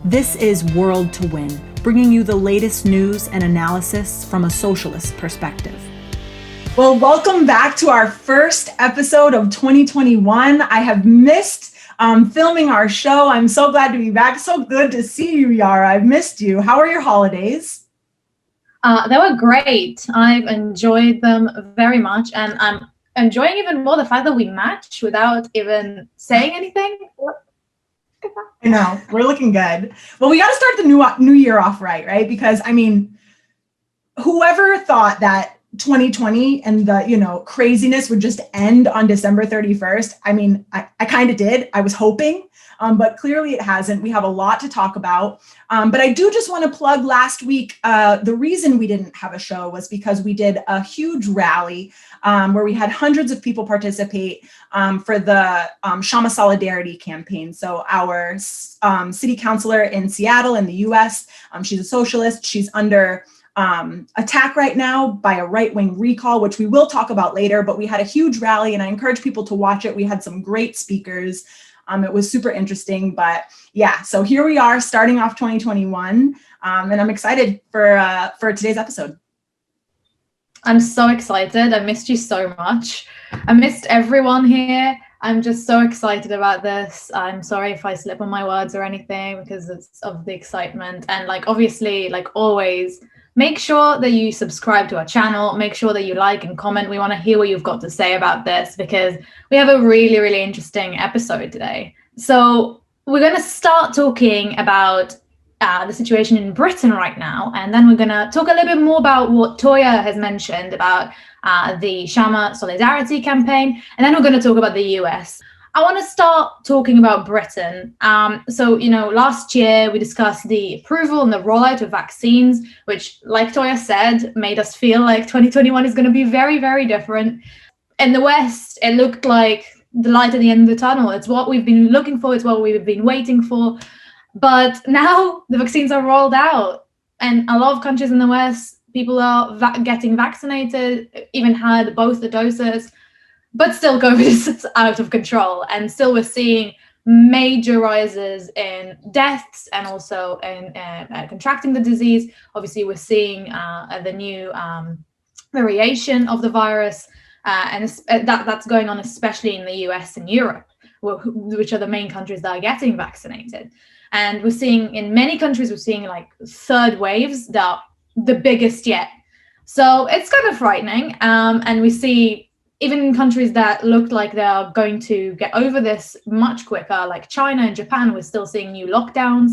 This is World to Win, bringing you the latest news and analysis from a socialist perspective. Well, welcome back to our first episode of 2021. I have missed filming our show. I'm so glad to be back. So good to see you, Yara. I've missed you. How are your holidays? They were great. I've enjoyed them very much, and I'm enjoying even more the fact that we matched without even saying anything. I know, we're looking good. Well, we got to start the new year off right? Because I mean, whoever thought that 2020 and the craziness would just end on December 31st? I mean, I kind of did. I was hoping, but clearly it hasn't. We have a lot to talk about. But I do just want to plug last week. The reason we didn't have a show was because we did a huge rally where we had hundreds of people participate for the Kshama Solidarity campaign. So our city councilor in Seattle in the US, she's a socialist. She's under attack right now by a right-wing recall, which we will talk about later, but we had a huge rally and I encourage people to watch it. We had some great speakers. It was super interesting, but yeah, so here we are starting off 2021 and I'm excited for today's episode. I'm so excited. I missed you so much. I missed everyone here. I'm just so excited about this. I'm sorry if I slip on my words or anything because it's of the excitement. And obviously, always, make sure that you subscribe to our channel. Make sure that you like and comment. We want to hear what you've got to say about this because we have a really, really interesting episode today. So we're going to start talking about the situation in Britain right now. And then we're going to talk a little bit more about what Toya has mentioned about the Kshama Solidarity campaign. And then we're going to talk about the US. I want to start talking about Britain. Last year we discussed the approval and the rollout of vaccines, which, like Toya said, made us feel like 2021 is going to be very, very different. In the West, it looked like the light at the end of the tunnel. It's what we've been looking for. It's what we've been waiting for. But now the vaccines are rolled out. And a lot of countries in the West, people are getting vaccinated, even had both the doses. But still, COVID is out of control. And still we're seeing major rises in deaths and also in contracting the disease. Obviously, we're seeing the new variation of the virus. And that's going on especially in the US and Europe, which are the main countries that are getting vaccinated. And we're seeing in many countries, we're seeing third waves that are the biggest yet. So it's kind of frightening. And we see even in countries that looked like they are going to get over this much quicker, like China and Japan, we're still seeing new lockdowns.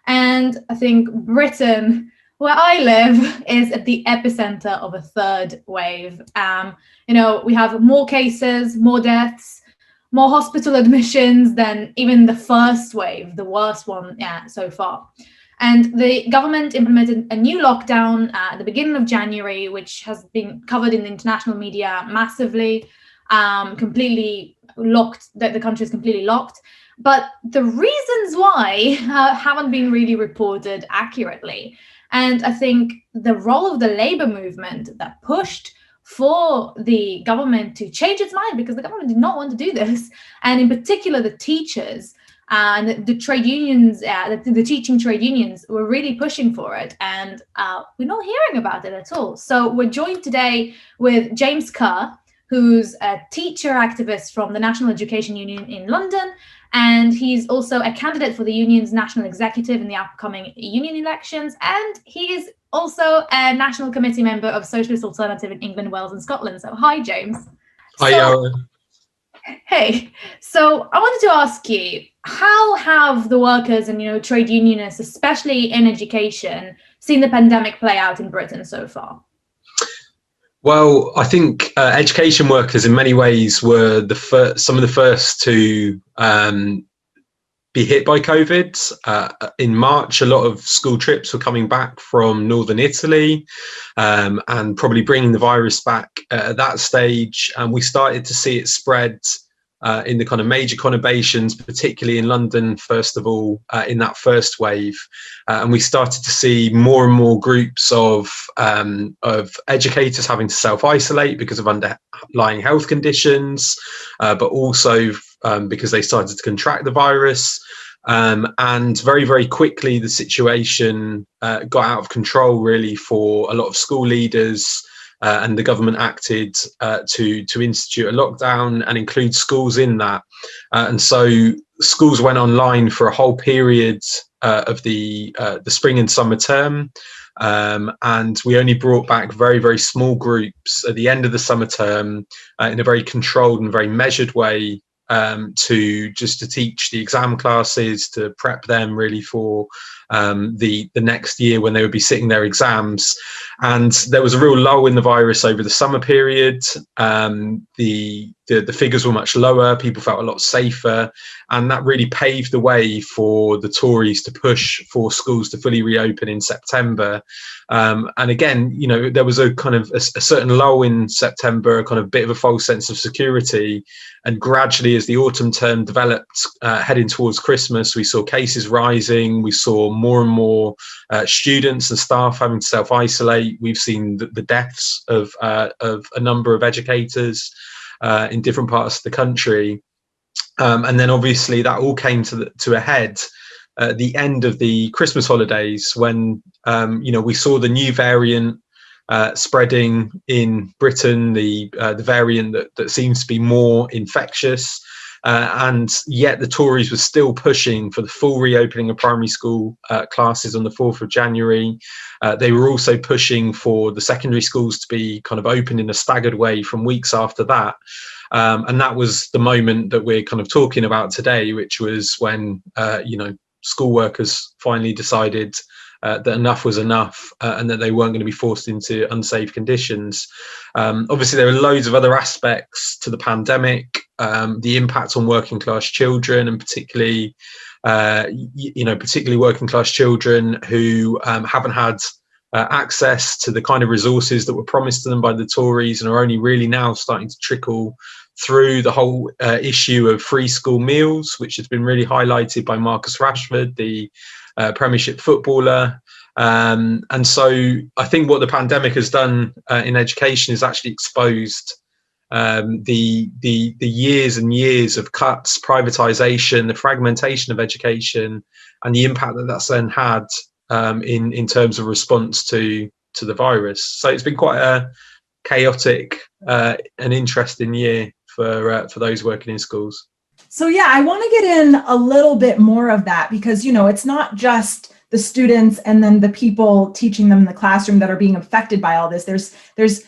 And I think Britain, where I live, is at the epicenter of a third wave. We have more cases, more deaths, more hospital admissions than even the first wave, the worst one so far. And the government implemented a new lockdown at the beginning of January, which has been covered in the international media massively, completely locked, the country is completely locked. But the reasons why haven't been really reported accurately. And I think the role of the labor movement that pushed for the government to change its mind, because the government did not want to do this, and in particular the teachers and the trade unions, the teaching trade unions were really pushing for it, and we're not hearing about it at all. So we're joined today with James Kerr, who's a teacher activist from the National Education Union in London, and he's also a candidate for the union's national executive in the upcoming union elections, and he is also a national committee member of Socialist Alternative in England, Wales and Scotland. So hi, James. Hi, Yara. Hey, so I wanted to ask you, how have the workers and trade unionists, especially in education, seen the pandemic play out in Britain so far? Well, I think education workers in many ways were some of the first to be hit by COVID. In March, a lot of school trips were coming back from northern Italy and probably bringing the virus back at that stage. And we started to see it spread in the kind of major conurbations, particularly in London, first of all, in that first wave. And we started to see more and more groups of educators having to self-isolate because of underlying health conditions, but also because they started to contract the virus. And very, very quickly, the situation got out of control, really, for a lot of school leaders, and the government acted to institute a lockdown and include schools in that. And so schools went online for a whole period of the spring and summer term. And we only brought back very, very small groups at the end of the summer term in a very controlled and very measured way, to teach the exam classes, to prep them really for the next year when they would be sitting their exams. And there was a real lull in the virus over the summer period. The figures were much lower, people felt a lot safer, and that really paved the way for the Tories to push for schools to fully reopen in September. And again, you know, there was a kind of a certain lull in September, a kind of bit of a false sense of security. And gradually, as the autumn term developed, heading towards Christmas, we saw cases rising. We saw more and more students and staff having to self-isolate. We've seen the deaths of a number of educators in different parts of the country. And then obviously that all came to a head at the end of the Christmas holidays, when we saw the new variant spreading in Britain, the variant that seems to be more infectious. And yet the Tories were still pushing for the full reopening of primary school classes on the 4th of January. They were also pushing for the secondary schools to be kind of opened in a staggered way from weeks after that. And that was the moment that we're kind of talking about today, which was when, school workers finally decided that enough was enough, and that they weren't going to be forced into unsafe conditions. Obviously, there are loads of other aspects to the pandemic, the impact on working class children, and particularly working class children who haven't had access to the kind of resources that were promised to them by the Tories, and are only really now starting to trickle through. The whole issue of free school meals, which has been really highlighted by Marcus Rashford, the Premiership footballer. And so I think what the pandemic has done in education is actually exposed the years and years of cuts, privatisation, the fragmentation of education, and the impact that that's then had in terms of response to the virus. So it's been quite a chaotic and interesting year for those working in schools. So yeah, I want to get in a little bit more of that, because, it's not just the students and then the people teaching them in the classroom that are being affected by all this. There's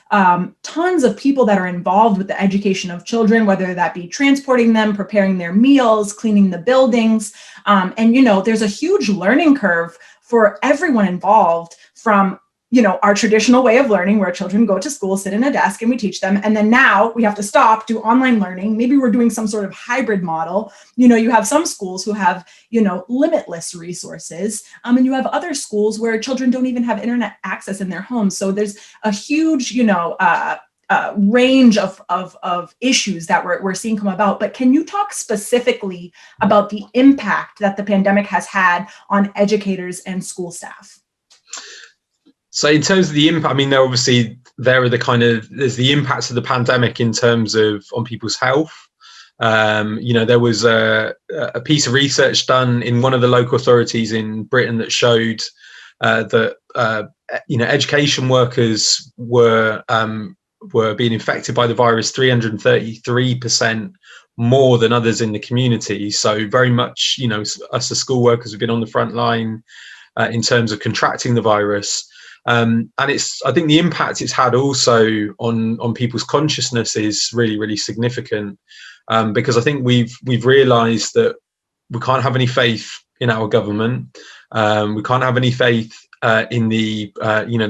tons of people that are involved with the education of children, whether that be transporting them, preparing their meals, cleaning the buildings. And there's a huge learning curve for everyone involved, from our traditional way of learning, where children go to school, sit in a desk, and we teach them. And then now we have to stop, do online learning. Maybe we're doing some sort of hybrid model. You have some schools who have, limitless resources. And you have other schools where children don't even have internet access in their homes. So there's a huge, range of issues that we're seeing come about. But can you talk specifically about the impact that the pandemic has had on educators and school staff? So in terms of the impact, there's the impacts of the pandemic in terms of on people's health. There was a piece of research done in one of the local authorities in Britain that showed that education workers were being infected by the virus 333% more than others in the community. So very much, us as school workers have been on the front line in terms of contracting the virus. And I think the impact it's had also on people's consciousness is really, really significant, because I think we've realised that we can't have any faith in our government. We can't have any faith in the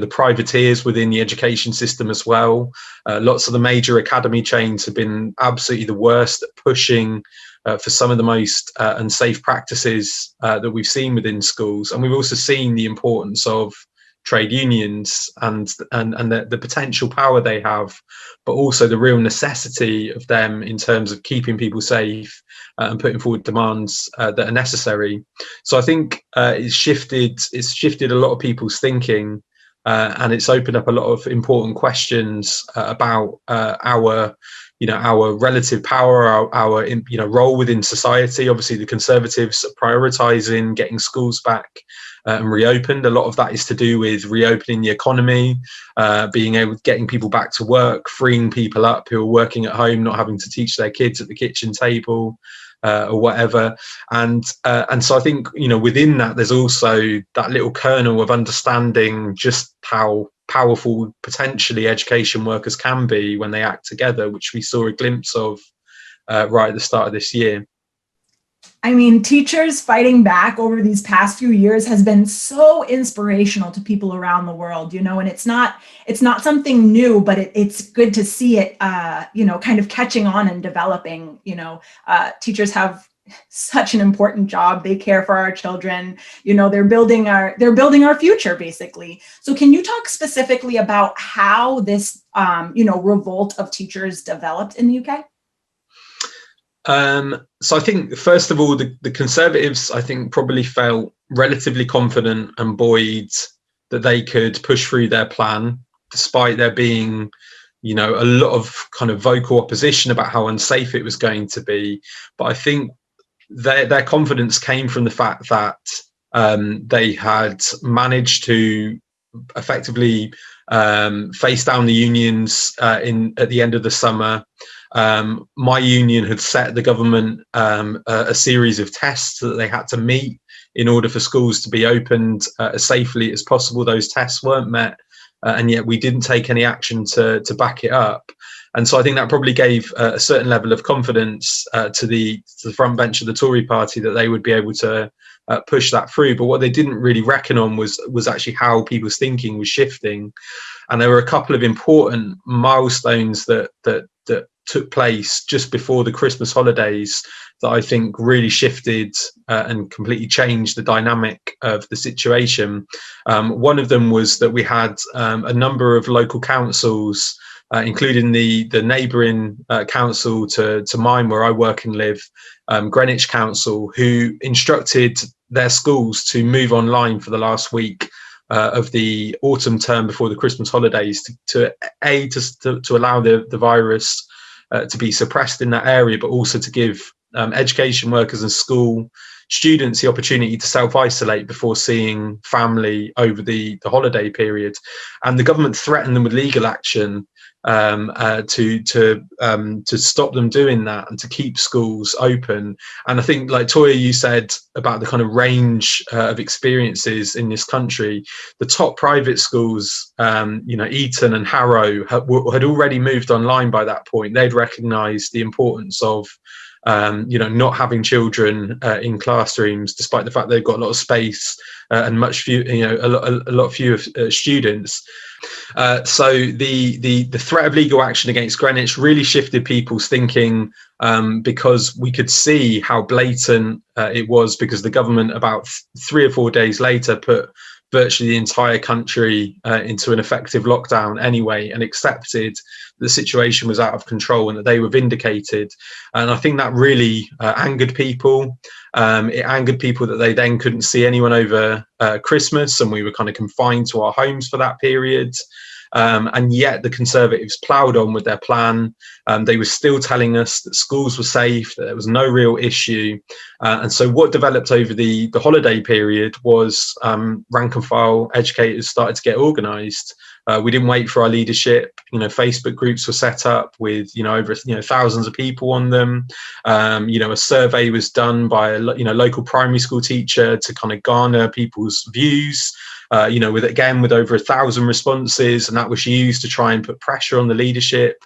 privateers within the education system as well. Lots of the major academy chains have been absolutely the worst at pushing for some of the most unsafe practices that we've seen within schools. And we've also seen the importance of trade unions and the potential power they have, but also the real necessity of them in terms of keeping people safe and putting forward demands that are necessary. So I think it's shifted a lot of people's thinking, and it's opened up a lot of important questions about our our relative power, our role within society. Obviously, the Conservatives are prioritising getting schools back and reopened. A lot of that is to do with reopening the economy, getting people back to work, freeing people up who are working at home, not having to teach their kids at the kitchen table. Or whatever, and so I think within that there's also that little kernel of understanding just how powerful potentially education workers can be when they act together, which we saw a glimpse of right at the start of this year. I mean, teachers fighting back over these past few years has been so inspirational to people around the world, and it's not something new, but it's good to see it, kind of catching on and developing. Teachers have such an important job. They care for our children. They're building our future, basically. So can you talk specifically about how this, revolt of teachers developed in the UK? So I think, first of all, the Conservatives, I think, probably felt relatively confident and buoyed that they could push through their plan, despite there being, a lot of kind of vocal opposition about how unsafe it was going to be. But I think their confidence came from the fact that they had managed to effectively face down the unions at the end of the summer. My union had set the government a series of tests that they had to meet in order for schools to be opened as safely as possible. Those tests weren't met, and yet we didn't take any action to back it up. And so I think that probably gave a certain level of confidence to the front bench of the Tory party that they would be able to push that through. But what they didn't really reckon on was actually how people's thinking was shifting. And there were a couple of important milestones that took place just before the Christmas holidays that I think really shifted and completely changed the dynamic of the situation. One of them was that we had a number of local councils, including the neighbouring council to mine where I work and live, Greenwich Council, who instructed their schools to move online for the last week of the autumn term before the Christmas holidays to allow the virus to be suppressed in that area, but also to give education workers and school students the opportunity to self-isolate before seeing family over the holiday period. And the government threatened them with legal action to stop them doing that and to keep schools open. And I think, like Toya, you said about the kind of range of experiences in this country, the top private schools, Eton and Harrow had already moved online by that point. They'd recognised the importance of not having children in classrooms, despite the fact they've got a lot of space and a lot fewer students. So the threat of legal action against Greenwich really shifted people's thinking, because we could see how blatant it was, because the government about 3 or 4 days later put virtually the entire country into an effective lockdown anyway, and accepted the situation was out of control and that they were vindicated. And I think that really angered people. It angered people that they then couldn't see anyone over Christmas, and we were kind of confined to our homes for that period. And yet the Conservatives ploughed on with their plan. They were still telling us that schools were safe, that there was no real issue. And so what developed over the holiday period was rank and file educators started to get organised. We didn't wait for our leadership. Facebook groups were set up with over thousands of people on them. A survey was done by a local primary school teacher to kind of garner people's views. With over 1,000 responses, and that was used to try and put pressure on the leadership.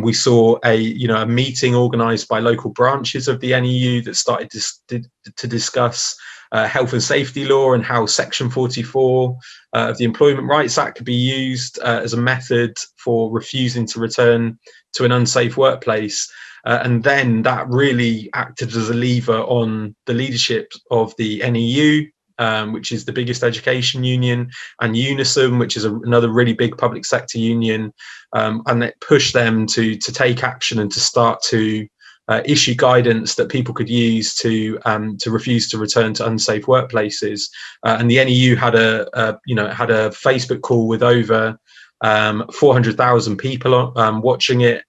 We saw a meeting organised by local branches of the NEU that started to discuss health and safety law and how Section 44 of the Employment Rights Act could be used as a method for refusing to return to an unsafe workplace. And then that really acted as a lever on the leadership of the NEU, which is the biggest education union, and Unison, which is another really big public sector union, and it pushed them to take action and to start to issue guidance that people could use to refuse to return to unsafe workplaces. And the NEU had a Facebook call with over 400,000 people watching it.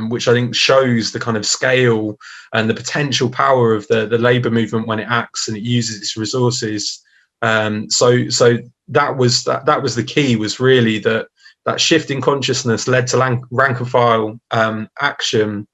which I think shows the kind of scale and the potential power of the labour movement when it acts and it uses its resources. So that was the key, was really that shift in consciousness led to rank and file action,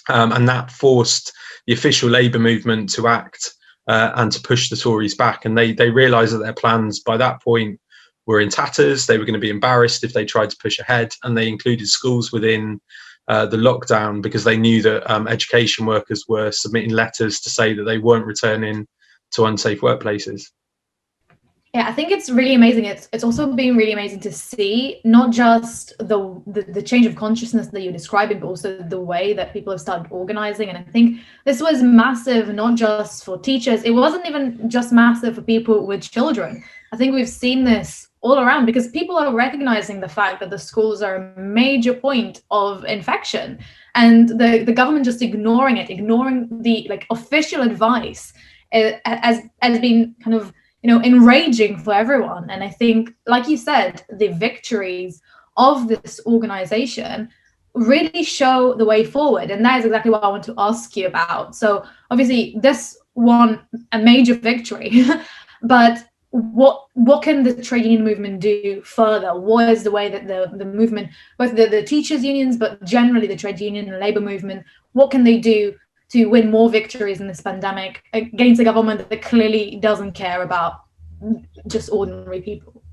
and that forced the official Labour movement to act and to push the Tories back. And they realised that their plans by that point were in tatters. They were going to be embarrassed if they tried to push ahead, and they included schools within the lockdown because they knew that education workers were submitting letters to say that they weren't returning to unsafe workplaces. Yeah, I think it's really amazing. It's also been really amazing to see not just the change of consciousness that you're describing, but also the way that people have started organizing. And I think this was massive, not just for teachers. It wasn't even just massive for people with children. I think we've seen this all around because people are recognizing the fact that the schools are a major point of infection, and the government just ignoring the official advice has been kind of enraging for everyone. And I think, like you said, the victories of this organization really show the way forward. And that is exactly what I want to ask you about. So obviously this won a major victory, but what can the trade union movement do further? What is the way that the movement, both the teachers unions, but generally the trade union and labor movement, what can they do to win more victories in this pandemic against a government that clearly doesn't care about just ordinary people?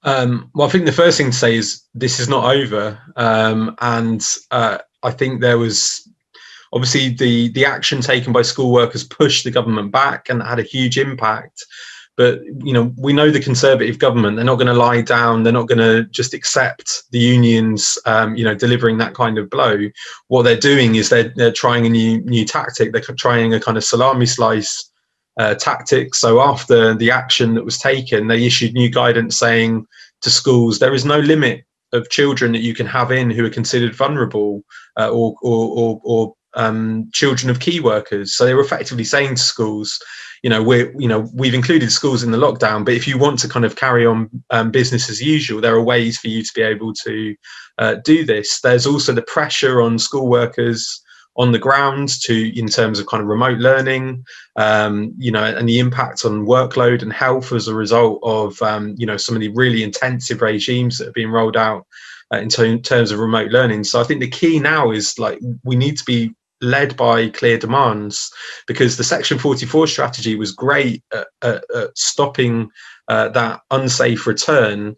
Well, I think the first thing to say is this is not over. And I think there was obviously the action taken by school workers pushed the government back and had a huge impact. But, we know the Conservative government, they're not going to lie down. They're not going to just accept the unions, delivering that kind of blow. What they're doing is they're trying a new tactic. They're trying a kind of salami slice tactic. So after the action that was taken, they issued new guidance saying to schools, there is no limit of children that you can have in who are considered vulnerable or children of key workers. So they were effectively saying to schools, we've included schools in the lockdown, but if you want to kind of carry on business as usual, there are ways for you to be able to do this. There's also the pressure on school workers on the ground in terms of kind of remote learning, and the impact on workload and health as a result of, some of the really intensive regimes that have been rolled out in terms of remote learning. So I think the key now is we need to be led by clear demands, because the Section 44 strategy was great at stopping that unsafe return,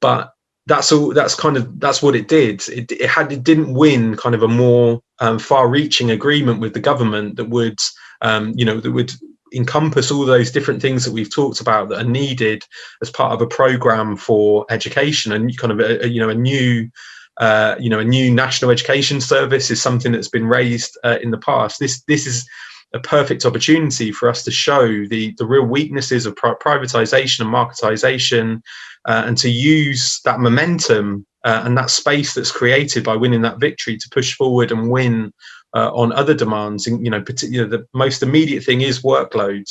but that's what it did. It didn't win kind of a more far-reaching agreement with the government that would encompass all those different things that we've talked about that are needed as part of a program for education. And kind of a new national education service is something that's been raised in the past. This is a perfect opportunity for us to show the real weaknesses of privatization and marketization, and to use that momentum and that space that's created by winning that victory to push forward and win on other demands. And particularly the most immediate thing is workload.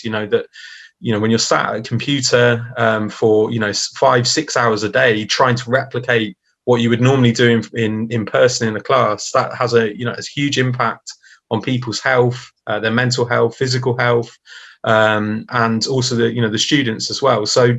When you're sat at a computer for 5-6 hours a day trying to replicate what you would normally do in person in a class, that has a huge impact on people's health, their mental health, physical health, and also the students as well. So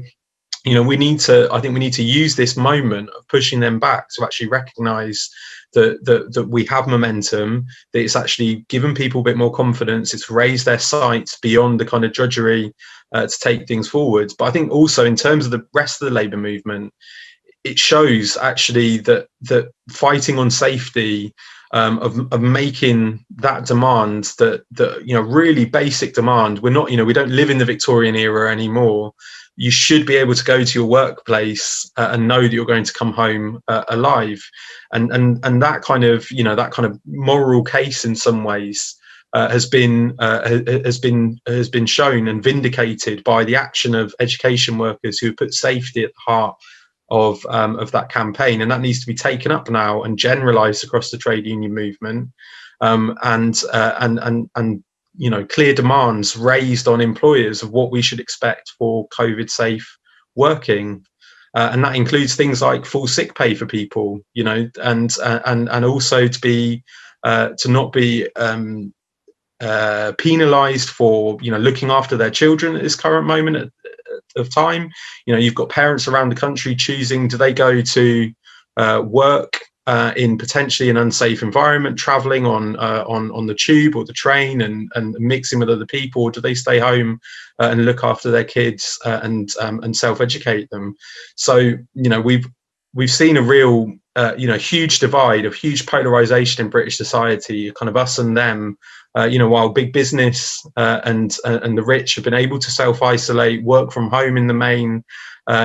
we need to use this moment of pushing them back to actually recognise that we have momentum, that it's actually given people a bit more confidence, it's raised their sights beyond the kind of drudgery to take things forward. But I think also in terms of the rest of the labour movement, it shows actually that fighting on safety, of making that demand, that really basic demand. We don't live in the Victorian era anymore. You should be able to go to your workplace and know that you're going to come home alive, and that kind of moral case in some ways has been shown and vindicated by the action of education workers who put safety at the heart of that campaign, and that needs to be taken up now and generalized across the trade union movement, and clear demands raised on employers of what we should expect for COVID safe working. and that includes things like full sick pay for people, you know, and also to not be penalised for, you know, looking after their children at this current moment of time. You know, you've got parents around the country choosing, do they go to work in potentially an unsafe environment, travelling on the tube or the train and mixing with other people, or do they stay home and look after their kids and self-educate them? So, you know, we've seen a real huge divide, of huge polarization in British society, kind of us and them. While big business and the rich have been able to self-isolate, work from home in the main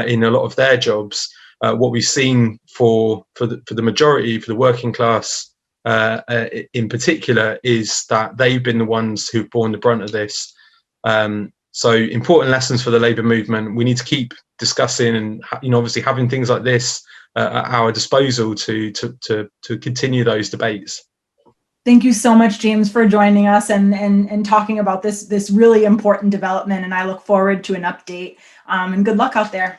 in a lot of their jobs, what we've seen for the majority, for the working class in particular, is that they've been the ones who've borne the brunt of this. So important lessons for the Labour movement. We need to keep discussing and, you know, obviously having things like this at our disposal to continue those debates. Thank you so much, James, for joining us and talking about this really important development. And I look forward to an update, and good luck out there.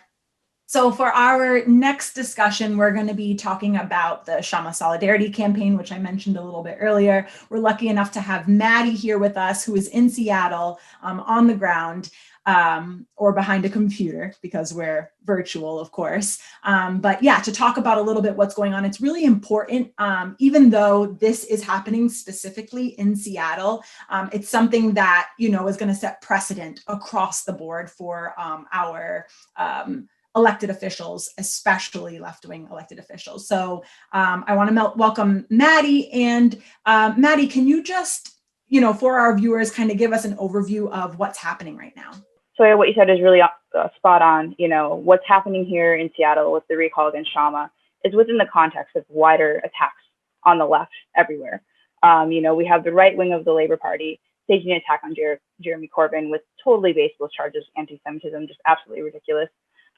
So for our next discussion, we're going to be talking about the Kshama Solidarity campaign, which I mentioned a little bit earlier. We're lucky enough to have Maddie here with us, who is in Seattle on the ground, or behind a computer, because we're virtual, of course. But yeah, to talk about a little bit what's going on. It's really important, even though this is happening specifically in Seattle, it's something that, you know, is going to set precedent across the board for our elected officials, especially left-wing elected officials. So I want to welcome Maddie. And Maddie, can you just, you know, for our viewers, kind of give us an overview of what's happening right now? So what you said is really spot on. You know, what's happening here in Seattle with the recall against Kshama is within the context of wider attacks on the left everywhere. You know, we have the right wing of the Labour Party staging an attack on Jeremy Corbyn with totally baseless charges, anti-Semitism, just absolutely ridiculous.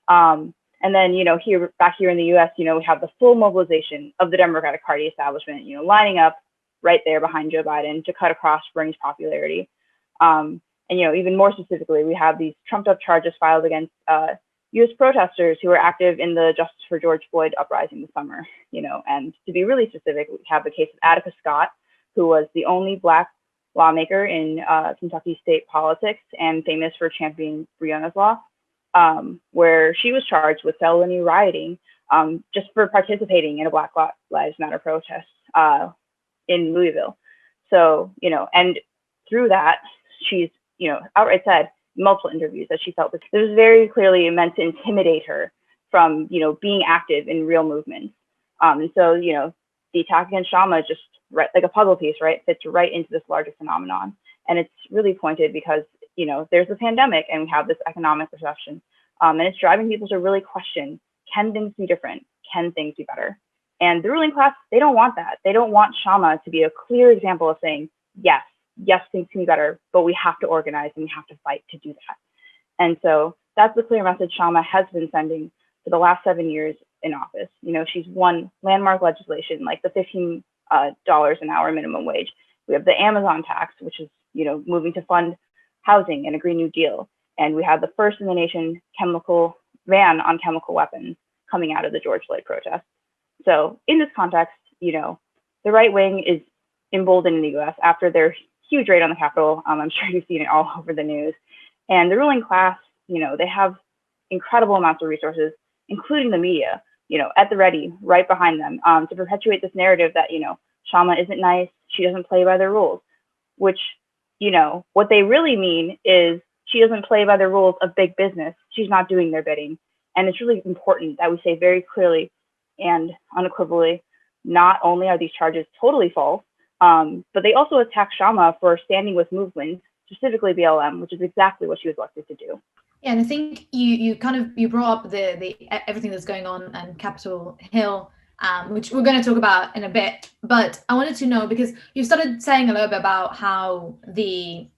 And then, you know, back here in the US, you know, we have the full mobilization of the Democratic Party establishment, you know, lining up right there behind Joe Biden to cut across Bernie's popularity. And, you know, even more specifically, we have these trumped up charges filed against US protesters who were active in the Justice for George Floyd uprising this summer, you know. And to be really specific, we have the case of Attica Scott, who was the only Black lawmaker in Kentucky state politics and famous for championing Breonna's law. Where she was charged with felony rioting just for participating in a Black Lives Matter protest in Louisville. So, you know, and through that, she's, you know, outright said in multiple interviews that she felt that it was very clearly meant to intimidate her from, you know, being active in real movements. And so, you know, the attack against Kshama just right, like a puzzle piece, right, fits right into this larger phenomenon. And it's really pointed because, you know, there's a pandemic and we have this economic recession, and it's driving people to really question, can things be different? Can things be better? And the ruling class, they don't want that. They don't want Kshama to be a clear example of saying, yes, things can be better, but we have to organize and we have to fight to do that. And so that's the clear message Kshama has been sending for the last 7 years in office. You know, she's won landmark legislation like the $15 an hour minimum wage. We have the Amazon tax, which is, you know, moving to fund housing and a Green New Deal. And we have the first in the nation ban on chemical weapons coming out of the George Floyd protest. So in this context, you know, the right wing is emboldened in the US after their huge raid on the Capitol. I'm sure you've seen it all over the news. And the ruling class, you know, they have incredible amounts of resources, including the media, you know, at the ready, right behind them, to perpetuate this narrative that, you know, Kshama isn't nice, she doesn't play by their rules, which, you know, what they really mean is she doesn't play by the rules of big business. She's not doing their bidding. And it's really important that we say very clearly and unequivocally, not only are these charges totally false, but they also attack Kshama for standing with movements, specifically BLM, which is exactly what she was elected to do. Yeah, and I think you brought up the everything that's going on on Capitol Hill, which we're going to talk about in a bit. But I wanted to know, because you started saying a little bit about how the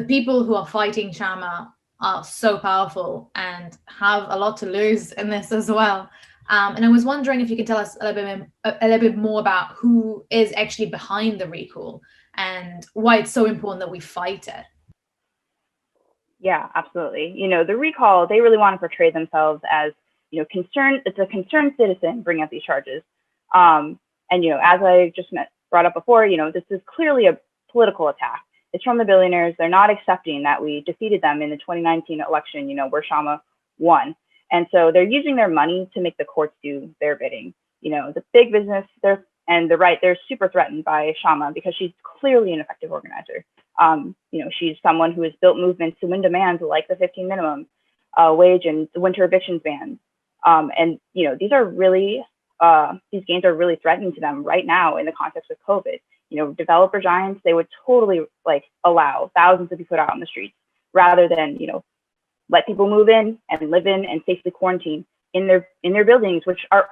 people who are fighting Kshama are so powerful and have a lot to lose in this as well. And I was wondering if you could tell us a little bit more about who is actually behind the recall and why it's so important that we fight it. Yeah, absolutely. The recall, they really want to portray themselves as, concerned. It's a concerned citizen bringing up these charges. And, as I just brought up before, this is clearly a political attack. It's from the billionaires. They're not accepting that we defeated them in the 2019 election, where Kshama won. And so they're using their money to make the courts do their bidding. The big business, and the right, they're super threatened by Kshama because she's clearly an effective organizer. She's someone who has built movements to win demands like the 15 minimum wage and the winter evictions ban. And these are really, these gains are really threatening to them right now in the context of COVID. Developer giants, they would totally allow thousands to be put out on the streets rather than, let people move in and live in and safely quarantine in their buildings, which are,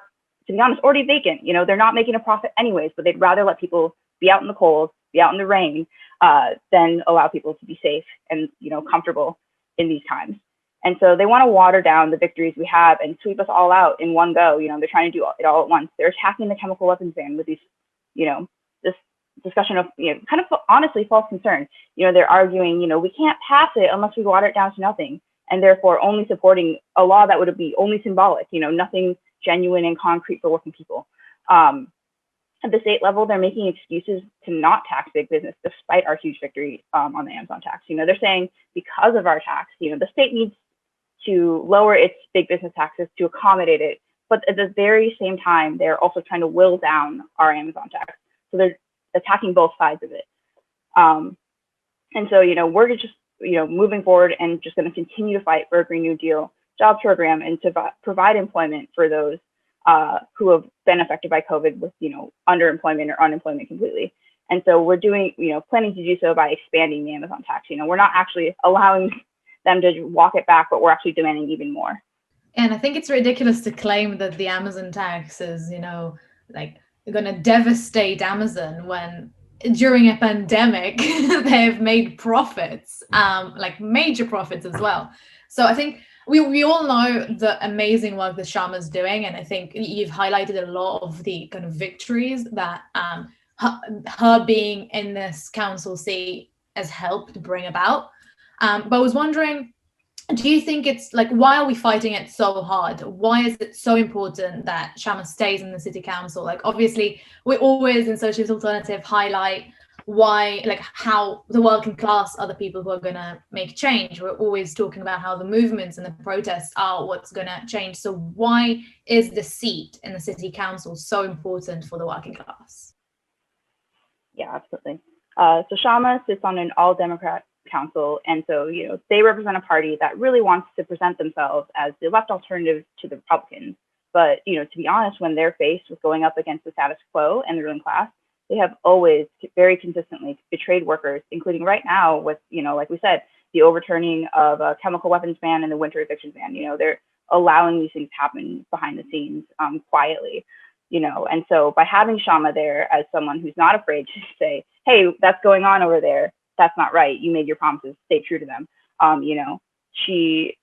to be honest, already vacant. They're not making a profit anyways, but they'd rather let people be out in the cold, be out in the rain, than allow people to be safe and, comfortable in these times. And so they want to water down the victories we have and sweep us all out in one go. They're trying to do it all at once. They're attacking the chemical weapons ban with these, this discussion of, kind of honestly false concern. They're arguing, we can't pass it unless we water it down to nothing, and therefore only supporting a law that would be only symbolic, nothing genuine and concrete for working people. At the state level, they're making excuses to not tax big business despite our huge victory on the Amazon tax. They're saying because of our tax, the state needs to lower its big business taxes to accommodate it. But at the very same time, they're also trying to will down our Amazon tax. So they're attacking both sides of it. And so, we're just, moving forward and just going to continue to fight for a Green New Deal jobs program and to provide employment for those who have been affected by COVID with, underemployment or unemployment completely. And so we're doing, planning to do so by expanding the Amazon tax. We're not actually allowing them to walk it back, but we're actually demanding even more. And I think it's ridiculous to claim that the Amazon tax is, going to devastate Amazon when during a pandemic they've made profits, major profits as well. So I think we all know the amazing work that Kshama's doing, and I think you've highlighted a lot of the kind of victories that her being in this council seat has helped bring about. But I was wondering, do you think it's why are we fighting it so hard? Why is it so important that Kshama stays in the city council? Obviously, we always in Socialist Alternative highlight why, how the working class are the people who are going to make change. We're always talking about how the movements and the protests are what's going to change. So why is the seat in the city council so important for the working class? Yeah, absolutely. So Kshama sits on an all-Democrat council, and so they represent a party that really wants to present themselves as the left alternative to the Republicans. But to be honest, when they're faced with going up against the status quo and the ruling class, they have always very consistently betrayed workers, including right now with like we said, the overturning of a chemical weapons ban and the winter evictions ban. They're allowing these things to happen behind the scenes quietly. And so by having Kshama there as someone who's not afraid to say, hey, that's going on over there, that's not right. You made your promises, stay true to them. She's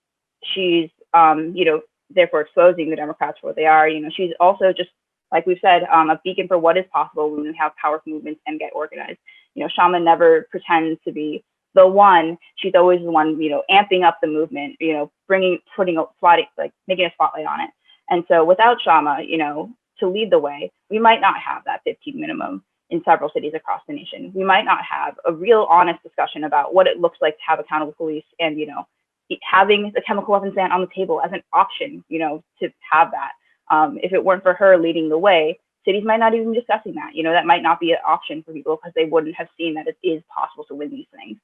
therefore exposing the Democrats for what they are. She's also just, like we've said, a beacon for what is possible when we have powerful movements and get organized. Kshama never pretends to be the one. She's always the one, amping up the movement, making a spotlight on it. And so without Kshama, to lead the way, we might not have that 15 minimum in several cities across the nation. We might not have a real honest discussion about what it looks like to have accountable police and, having the chemical weapons ban on the table as an option, to have that. If it weren't for her leading the way, cities might not even be discussing that. That might not be an option for people because they wouldn't have seen that it is possible to win these things.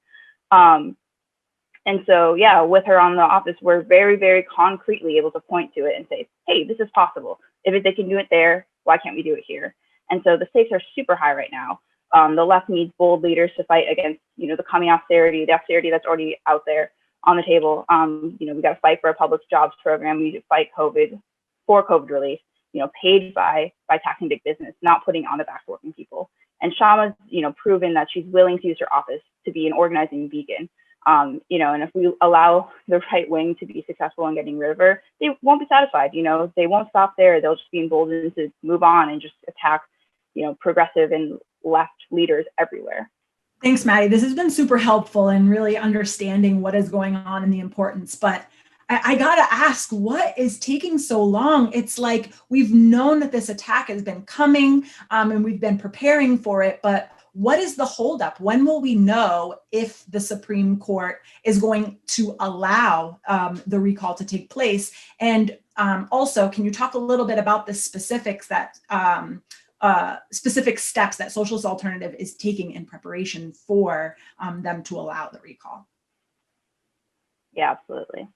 And so, yeah, with her on the office, we're very, very concretely able to point to it and say, hey, this is possible. If they can do it there, why can't we do it here? And so the stakes are super high right now. The left needs bold leaders to fight against, the coming austerity, the austerity that's already out there on the table. We got to fight for a public jobs program. We need to fight COVID for COVID relief, paid by taxing big business, not putting on the backs of working people. And Kshama's, proven that she's willing to use her office to be an organizing beacon. And if we allow the right wing to be successful in getting rid of her, they won't be satisfied. They won't stop there. They'll just be emboldened to move on and just attack, progressive and left leaders everywhere. Thanks, Maddie. This has been super helpful in really understanding what is going on and the importance. But I gotta ask, what is taking so long? It's like we've known that this attack has been coming, and we've been preparing for it, but what is the holdup? When will we know if the Supreme Court is going to allow the recall to take place? And also, can you talk a little bit about the specifics that specific steps that Socialist Alternative is taking in preparation for them to allow the recall? Yeah, absolutely.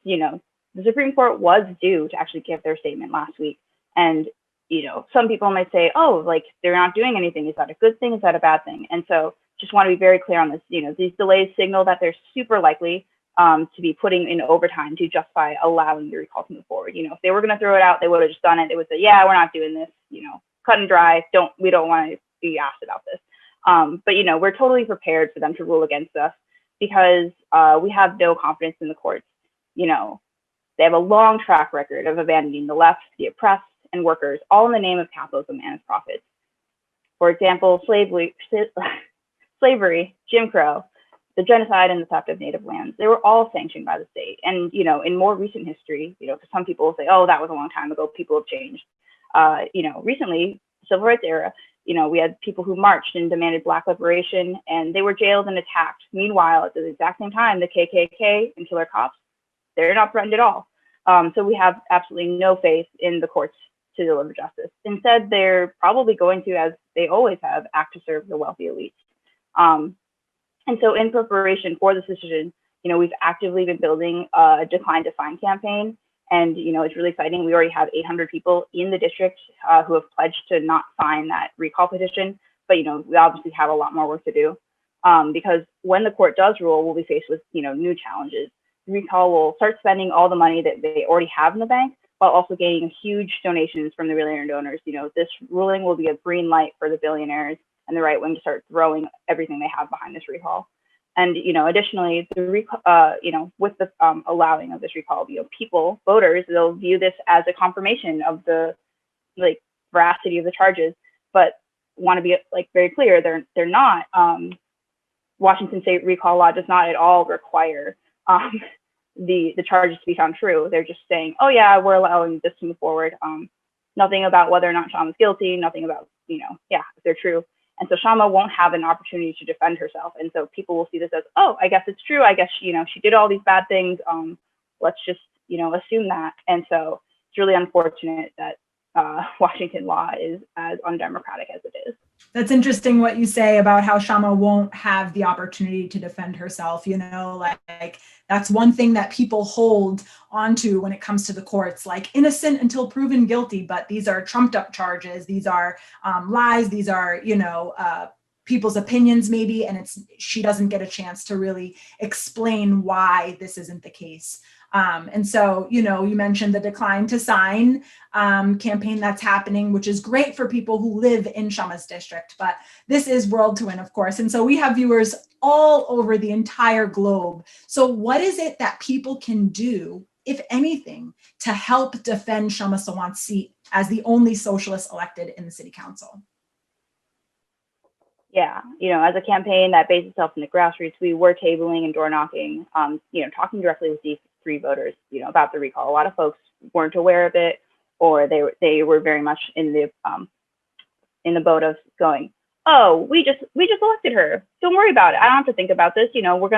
You know, the Supreme Court was due to actually give their statement last week. And, you know, some people might say, oh, like they're not doing anything. Is that a good thing? Is that a bad thing? And so just want to be very clear on this. You know, these delays signal that they're super likely to be putting in overtime to justify allowing the recall to move forward. You know, if they were going to throw it out, they would have just done it. They would say, yeah, we're not doing this, you know, cut and dry. We don't want to be asked about this. But, you know, we're totally prepared for them to rule against us because we have no confidence in the courts. You know, they have a long track record of abandoning the left, the oppressed, and workers, all in the name of capitalism and its profits. For example, slavery, Jim Crow, the genocide, and the theft of native lands, they were all sanctioned by the state. And, you know, in more recent history, you know, because some people will say, oh, that was a long time ago, people have changed. You know, recently, civil rights era, you know, we had people who marched and demanded Black liberation, and they were jailed and attacked. Meanwhile, at the exact same time, the KKK and killer cops, they're not threatened at all. So we have absolutely no faith in the courts to deliver justice. Instead, they're probably going to, as they always have, act to serve the wealthy elites. And so in preparation for this decision, you know, we've actively been building a Decline to Fine campaign. And, you know, it's really exciting. We already have 800 people in the district who have pledged to not sign that recall petition. But, you know, we obviously have a lot more work to do because when the court does rule, we'll be faced with, you know, new challenges. Recall will start spending all the money that they already have in the bank while also gaining huge donations from the billionaire donors. You know, this ruling will be a green light for the billionaires and the right wing to start throwing everything they have behind this recall. And, you know, additionally, the recall, you know, with the allowing of this recall, you know, people, voters, they'll view this as a confirmation of the like veracity of the charges, but want to be like very clear, they're not. Washington state recall law does not at all require the charges to be found true. They're just saying, oh yeah, we're allowing this to move forward. Nothing about whether or not Kshama's guilty, nothing about, you know, yeah, if they're true. And so Kshama won't have an opportunity to defend herself. And so people will see this as, oh, I guess it's true. I guess, you know, she did all these bad things. Let's just, you know, assume that. And so it's really unfortunate that Washington law is as undemocratic as it is. That's interesting what you say about how Kshama won't have the opportunity to defend herself. You know, like that's one thing that people hold onto when it comes to the courts, like innocent until proven guilty, but these are trumped up charges. These are lies. These are, you know, people's opinions maybe, and she doesn't get a chance to really explain why this isn't the case. And so, you know, you mentioned the Decline to Sign campaign that's happening, which is great for people who live in Kshama's district, but this is World to Win, of course. And so we have viewers all over the entire globe. So what is it that people can do, if anything, to help defend Kshama Sawant's seat as the only socialist elected in the city council? Yeah, you know, as a campaign that based itself in the grassroots, we were tabling and door knocking, you know, talking directly with these three voters, you know, about the recall. A lot of folks weren't aware of it, or they were very much in the boat of going, oh, we just elected her. Don't worry about it. I don't have to think about this. You know,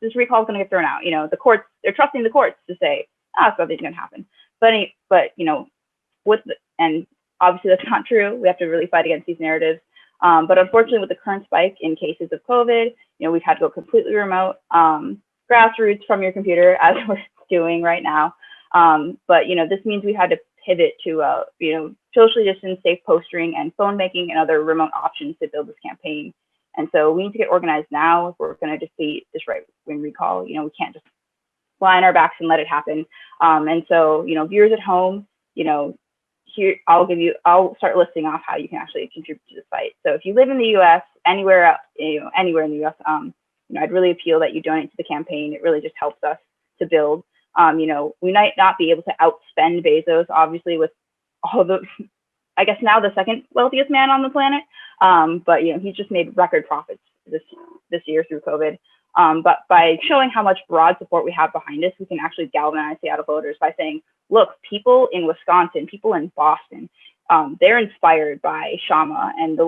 this recall is gonna get thrown out. You know, the courts, they're trusting the courts to say, something's gonna happen. But you know, and obviously that's not true. We have to really fight against these narratives. But unfortunately, with the current spike in cases of COVID, you know, we've had to go completely remote, grassroots from your computer, as we're doing right now. But, you know, this means we had to pivot to, you know, socially distanced, safe postering and phone banking and other remote options to build this campaign. And so we need to get organized now if we're going to defeat this right-wing recall. You know, we can't just lie on our backs and let it happen. And so, you know, viewers at home, you know, here, I'll start listing off how you can actually contribute to the fight. So if you live in the US, anywhere in the US, you know, I'd really appeal that you donate to the campaign. It really just helps us to build. You know, we might not be able to outspend Bezos, obviously, with all the, I guess now the second wealthiest man on the planet. But he's just made record profits this year through COVID. But by showing how much broad support we have behind us, we can actually galvanize Seattle voters by saying, look, people in Wisconsin, people in Boston, they're inspired by Kshama and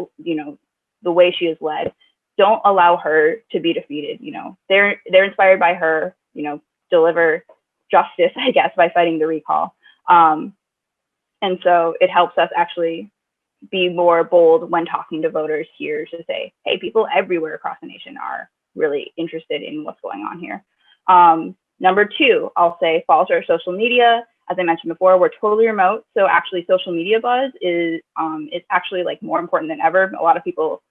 the way she is led. Don't allow her to be defeated. They're inspired by her, deliver justice, I guess, by fighting the recall. And so it helps us actually be more bold when talking to voters here to say, hey, people everywhere across the nation are really interested in what's going on here. Number two, I'll say follow our social media. As I mentioned before, we're totally remote. So actually social media buzz is actually like more important than ever. A lot of people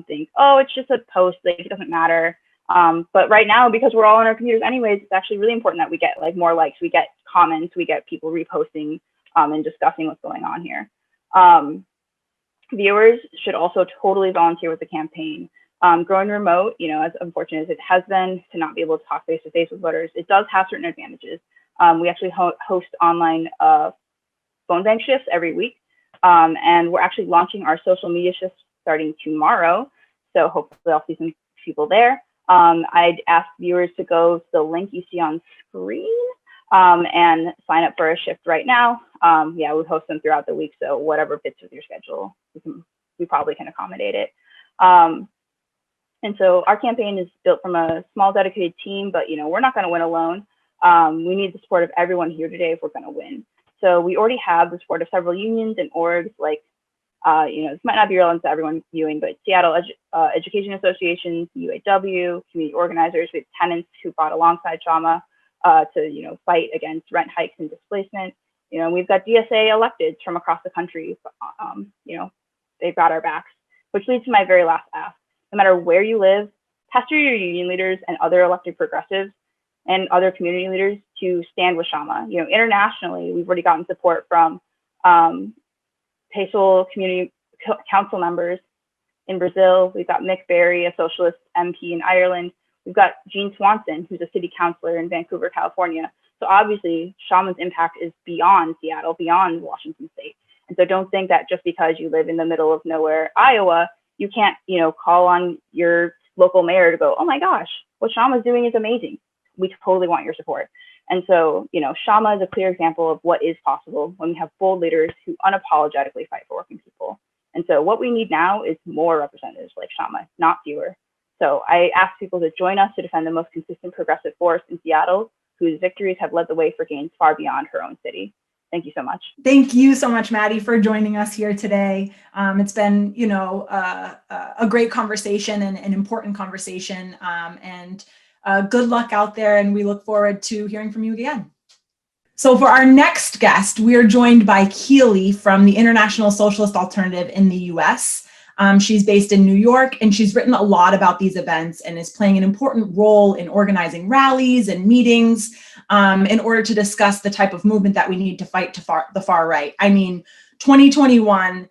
think, oh, it's just a post, like it doesn't matter. But right now, because we're all on our computers anyways, it's actually really important that we get like more likes, we get comments, we get people reposting and discussing what's going on here. Viewers should also totally volunteer with the campaign. Growing remote, as unfortunate as it has been to not be able to talk face-to-face with voters, it does have certain advantages. We actually host online phone bank shifts every week. And we're actually launching our social media shifts starting tomorrow. So hopefully I'll see some people there. I'd ask viewers to go to the link you see on screen and sign up for a shift right now. Yeah, we host them throughout the week. So whatever fits with your schedule, we probably can accommodate it. And so our campaign is built from a small dedicated team, but we're not going to win alone. We need the support of everyone here today if we're going to win. So we already have the support of several unions and orgs like, this might not be relevant to everyone viewing, but Seattle Education Associations, UAW, community organizers, we have tenants who fought alongside Kshama to fight against rent hikes and displacement. We've got DSA electeds from across the country. They've got our backs, which leads to my very last ask. No matter where you live, pester your union leaders and other elected progressives and other community leaders to stand with Kshama. Internationally, we've already gotten support from Seatlle community council members in Brazil. We've got Mick Berry, a socialist MP in Ireland. We've got Jean Swanson, who's a city councilor in Vancouver, California. So obviously, Kshama's impact is beyond Seattle, beyond Washington State. And so don't think that just because you live in the middle of nowhere, Iowa, you can't, call on your local mayor to go, oh my gosh, what Kshama's doing is amazing. We totally want your support. And so, Kshama is a clear example of what is possible when we have bold leaders who unapologetically fight for working people. And so what we need now is more representatives like Kshama, not fewer. So I ask people to join us to defend the most consistent progressive force in Seattle, whose victories have led the way for gains far beyond her own city. Thank you so much. Thank you so much, Maddie, for joining us here today. It's been, a great conversation and an important conversation. And good luck out there. And we look forward to hearing from you again. So for our next guest, we are joined by Keely from the International Socialist Alternative in the US. She's based in New York, and she's written a lot about these events and is playing an important role in organizing rallies and meetings in order to discuss the type of movement that we need to fight to the far right. I mean, 2021,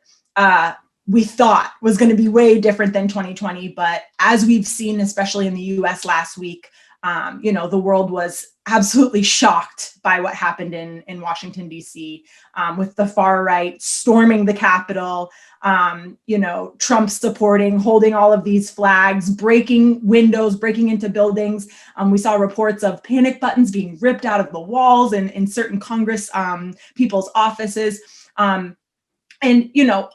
we thought was going to be way different than 2020, but as we've seen, especially in the US last week, the world was absolutely shocked by what happened in Washington, D.C., with the far right storming the Capitol, Trump supporting, holding all of these flags, breaking windows, breaking into buildings. We saw reports of panic buttons being ripped out of the walls and in certain Congress people's offices. And,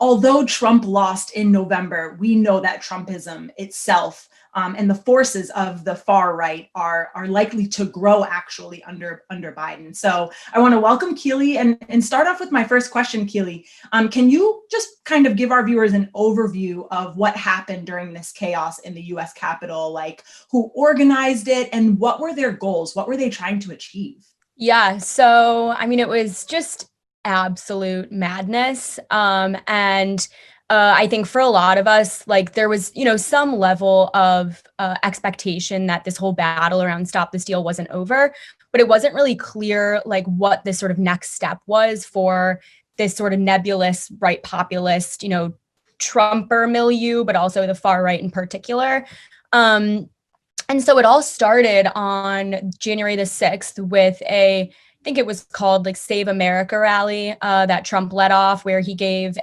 although Trump lost in November, we know that Trumpism itself and the forces of the far right are likely to grow actually under Biden. So I want to welcome Keely and start off with my first question, Keely. Can you just kind of give our viewers an overview of what happened during this chaos in the US Capitol, like who organized it and what were their goals? What were they trying to achieve? Yeah, so it was just absolute madness. I think for a lot of us, there was, some level of expectation that this whole battle around Stop the Steal wasn't over, but it wasn't really clear, what this sort of next step was for this sort of nebulous right populist, Trumper milieu, but also the far right in particular. And so it all started on January the 6th with I think it was called Save America rally that Trump led off, where he gave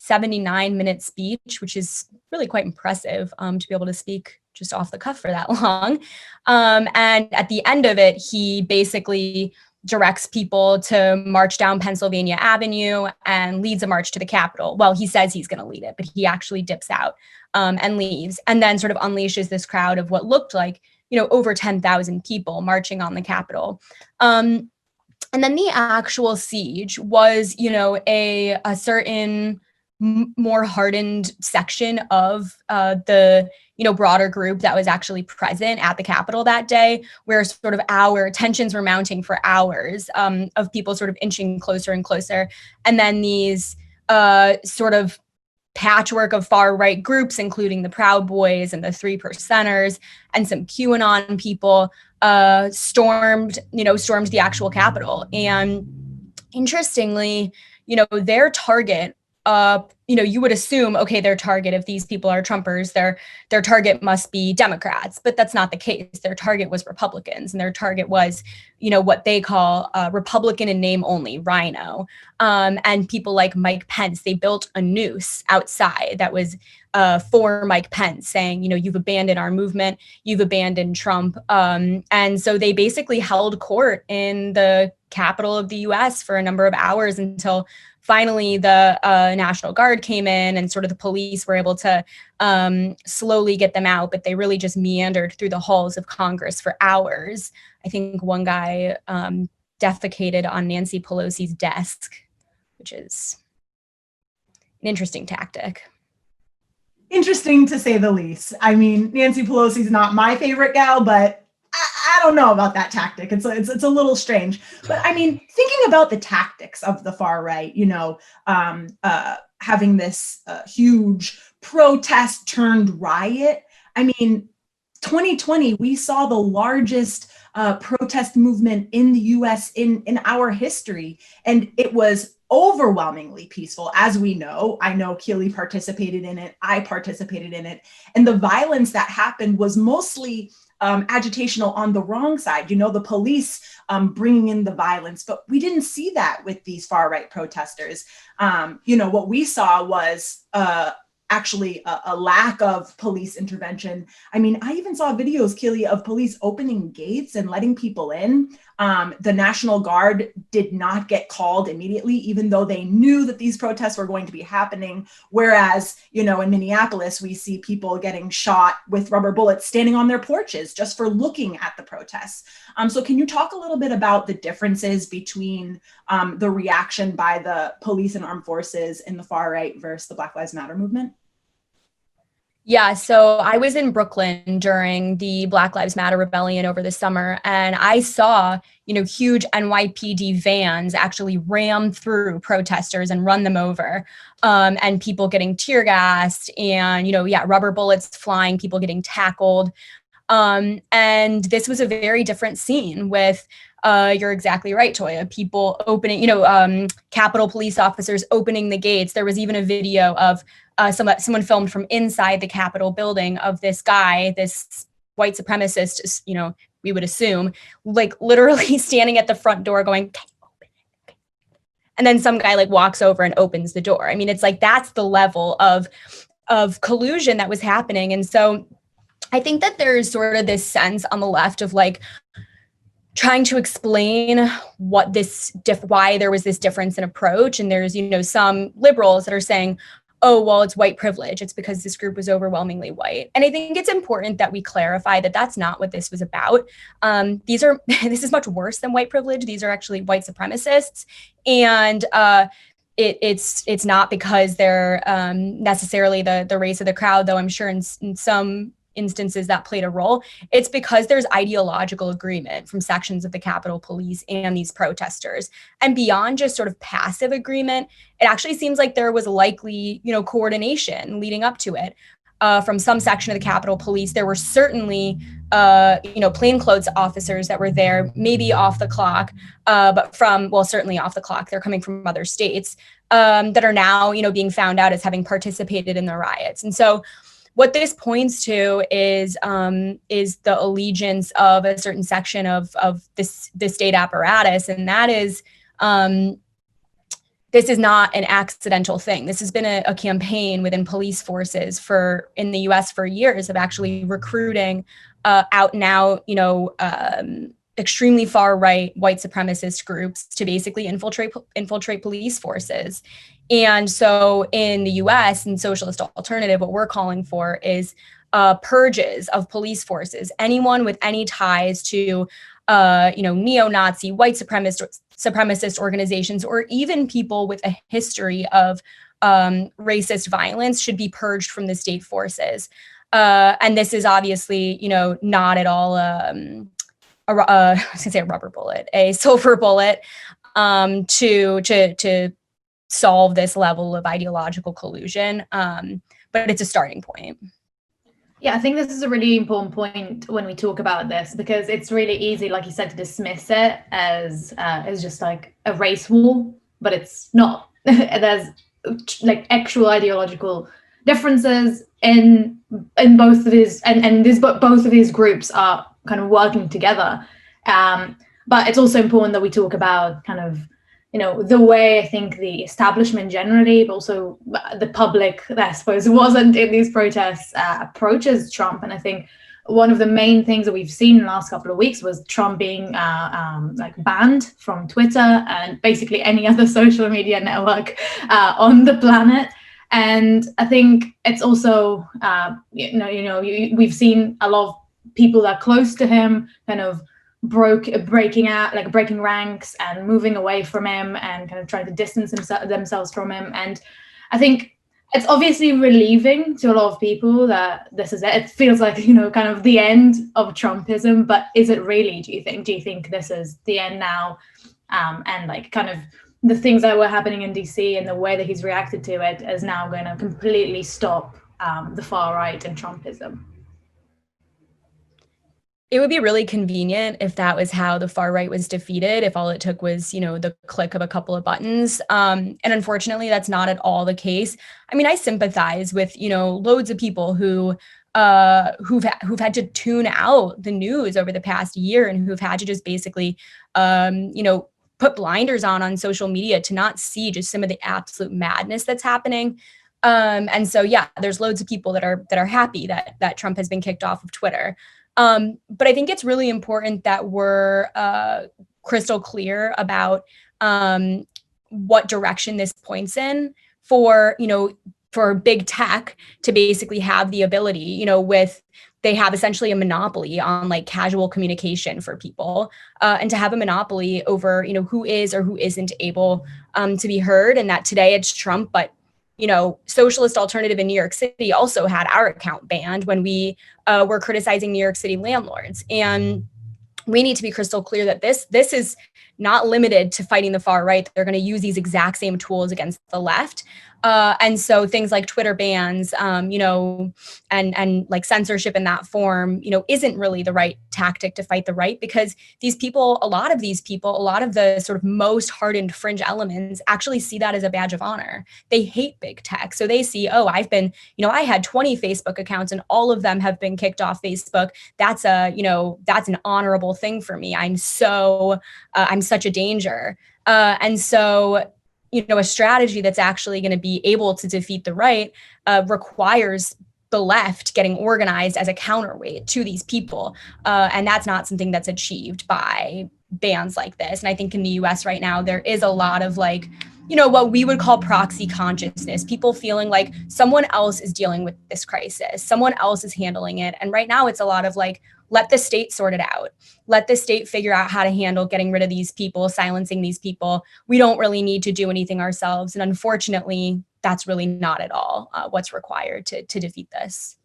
79-minute speech, which is really quite impressive to be able to speak just off the cuff for that long. And at the end of it, he basically directs people to march down Pennsylvania Avenue and leads a march to the Capitol. Well, he says he's going to lead it, but he actually dips out and leaves, and then sort of unleashes this crowd of what looked like, over 10,000 people marching on the Capitol. And then the actual siege was, a certain more hardened section of the broader group that was actually present at the Capitol that day, where sort of our tensions were mounting for hours of people sort of inching closer and closer. And then these sort of patchwork of far-right groups, including the Proud Boys and the 3%ers and some QAnon people, stormed the actual Capitol. And interestingly, their target, you would assume, okay, their target, if these people are Trumpers, their target must be Democrats, but that's not the case. Their target was Republicans, and their target was, what they call Republican in name only, Rhino, and people like Mike Pence. They built a noose outside that was for Mike Pence, saying, you've abandoned our movement, you've abandoned Trump, and so they basically held court in the capital of the U.S. for a number of hours until finally the National Guard came in, and sort of the police were able to slowly get them out, but they really just meandered through the halls of Congress for hours. I think one guy defecated on Nancy Pelosi's desk, which is an interesting tactic. Interesting to say the least. I mean, Nancy Pelosi's not my favorite gal, but I don't know about that tactic. It's a little strange. But I mean, thinking about the tactics of the far right, having this huge protest turned riot. I mean, 2020, we saw the largest protest movement in the US in our history. And it was overwhelmingly peaceful, as we know. I know Keely participated in it. I participated in it. And the violence that happened was mostly agitational on the wrong side, the police bringing in the violence, but we didn't see that with these far right protesters. What we saw was actually a lack of police intervention. I mean, I even saw videos, Keely, of police opening gates and letting people in. The National Guard did not get called immediately, even though they knew that these protests were going to be happening. Whereas, in Minneapolis, we see people getting shot with rubber bullets standing on their porches just for looking at the protests. So can you talk a little bit about the differences between the reaction by the police and armed forces in the far right versus the Black Lives Matter movement? Yeah, so I was in Brooklyn during the Black Lives Matter rebellion over the summer, and I saw, huge NYPD vans actually ram through protesters and run them over, and people getting tear gassed and, rubber bullets flying, people getting tackled. And this was a very different scene with, you're exactly right, Toya, people opening, Capitol police officers opening the gates. There was even a video of someone filmed from inside the Capitol building of this guy, this white supremacist, we would assume, like literally standing at the front door going, "Can you open it?" And then some guy walks over and opens the door. I mean, it's like, that's the level of collusion that was happening. And so I think that there's sort of this sense on the left of trying to explain what why there was this difference in approach. And there's, some liberals that are saying, oh, well, it's white privilege. It's because this group was overwhelmingly white. And I think it's important that we clarify that that's not what this was about. This is much worse than white privilege. These are actually white supremacists. And it's not because they're necessarily the race of the crowd, though I'm sure in some instances that played a role. It's because there's ideological agreement from sections of the Capitol Police and these protesters. And beyond just sort of passive agreement, it actually seems like there was likely, coordination leading up to it. From some section of the Capitol Police, there were certainly, plainclothes officers that were there, maybe off the clock, but certainly off the clock. They're coming from other states that are now, being found out as having participated in the riots. And so what this points to is the allegiance of a certain section of the state apparatus, and that is this is not an accidental thing. This has been a campaign within police forces in the US for years of actually recruiting out and out, extremely far right white supremacist groups to basically infiltrate police forces. And so in the US and Socialist Alternative, what we're calling for is purges of police forces. Anyone with any ties to neo-Nazi, white supremacist organizations, or even people with a history of racist violence should be purged from the state forces. And this is obviously, not at all I was gonna say a rubber bullet, a silver bullet to solve this level of ideological collusion. But it's a starting point. Yeah, I think this is a really important point when we talk about this, because it's really easy, like you said, to dismiss it as just like a race war, but it's not. There's like actual ideological differences in both of these, and both of these groups are kind of working together. But it's also important that we talk about kind of, the way I think the establishment generally, but also the public, I suppose, wasn't in these protests, approaches Trump. And I think one of the main things that we've seen in the last couple of weeks was Trump being banned from Twitter and basically any other social media network on the planet. And I think it's also, we've seen a lot of people that are close to him kind of breaking ranks and moving away from him and kind of trying to distance themselves from him. And I think it's obviously relieving to a lot of people that this is it. It feels like, kind of the end of Trumpism, but is it really, do you think this is the end now? And like kind of the things that were happening in DC and the way that he's reacted to it is now going to completely stop the far right and Trumpism? It would be really convenient if that was how the far right was defeated, if all it took was, the click of a couple of buttons. And unfortunately, that's not at all the case. I mean, I sympathize with, loads of people who've had to tune out the news over the past year and who've had to just basically, put blinders on social media to not see just some of the absolute madness that's happening. And so, yeah, there's loads of people that are happy that Trump has been kicked off of Twitter. But I think it's really important that we're crystal clear about what direction this points in for big tech to basically have the ability, they have essentially a monopoly on like casual communication for people, and to have a monopoly over, who is or who isn't able to be heard. And that today it's Trump, but Socialist Alternative in New York City also had our account banned when we were criticizing New York City landlords. And we need to be crystal clear that this is not limited to fighting the far right. They're going to use these exact same tools against the left. And so things like Twitter bans, and like censorship in that form, isn't really the right tactic to fight the right, because a lot of the sort of most hardened fringe elements actually see that as a badge of honor. They hate big tech. So they see, I had 20 Facebook accounts and all of them have been kicked off Facebook. That's an honorable thing for me. I'm such a danger. And so, a strategy that's actually going to be able to defeat the right requires the left getting organized as a counterweight to these people. And that's not something that's achieved by bans like this. And I think in the US right now, there is a lot of what we would call proxy consciousness, people feeling like someone else is dealing with this crisis, someone else is handling it. And right now it's a lot of let the state sort it out. Let the state figure out how to handle getting rid of these people, silencing these people. We don't really need to do anything ourselves. And unfortunately, that's really not at all what's required to defeat this.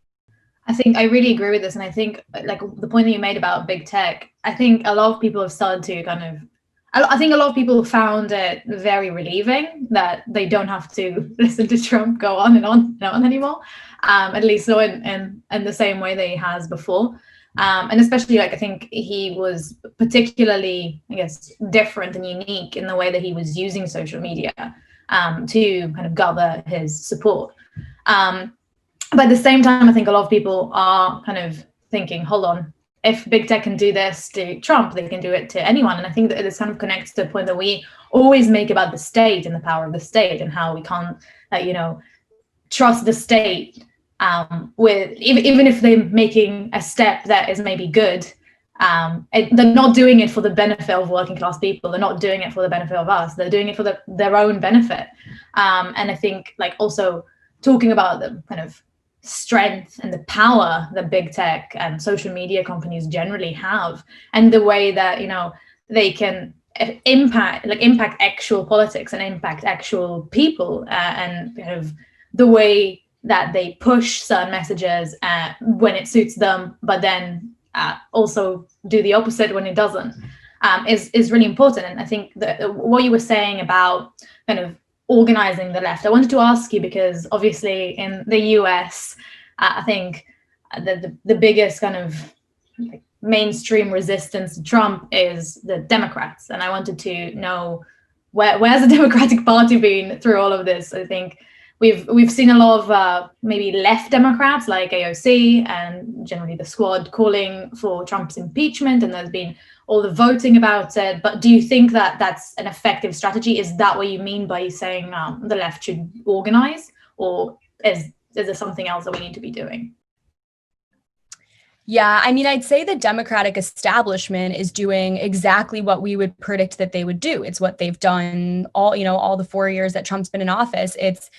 I think I really agree with this. And I think like the point that you made about big tech, I think a lot of people have started to I think a lot of people found it very relieving that they don't have to listen to Trump go on and on and on anymore, at least so in the same way that he has before. And especially I think he was particularly, different and unique in the way that he was using social media to kind of gather his support. But at the same time, I think a lot of people are kind of thinking, hold on, if big tech can do this to Trump, they can do it to anyone. And I think that this kind of connects to the point that we always make about the state and the power of the state, and how we can't, trust the state with even if they're making a step that is maybe good. They're not doing it for the benefit of working class people. They're not doing it for the benefit of us. They're doing it for their own benefit. And I think also talking about the kind of strength and the power that big tech and social media companies generally have, and the way that they can impact actual politics and impact actual people, and kind of the way that they push certain messages when it suits them, but then also do the opposite when it doesn't, is really important. And I think that what you were saying about kind of organizing the left, I wanted to ask you, because obviously in the US, I think the biggest kind of mainstream resistance to Trump is the Democrats. And I wanted to know where's the Democratic Party been through all of this. I think we've seen a lot of maybe left Democrats like AOC and generally the Squad calling for Trump's impeachment, and there's been all the voting about it. But do you think that that's an effective strategy? Is that what you mean by saying the left should organize, or is there something else that we need to be doing? Yeah, I mean, I'd say the Democratic establishment is doing exactly what we would predict that they would do. It's what they've done all the 4 years that Trump's been in office. It's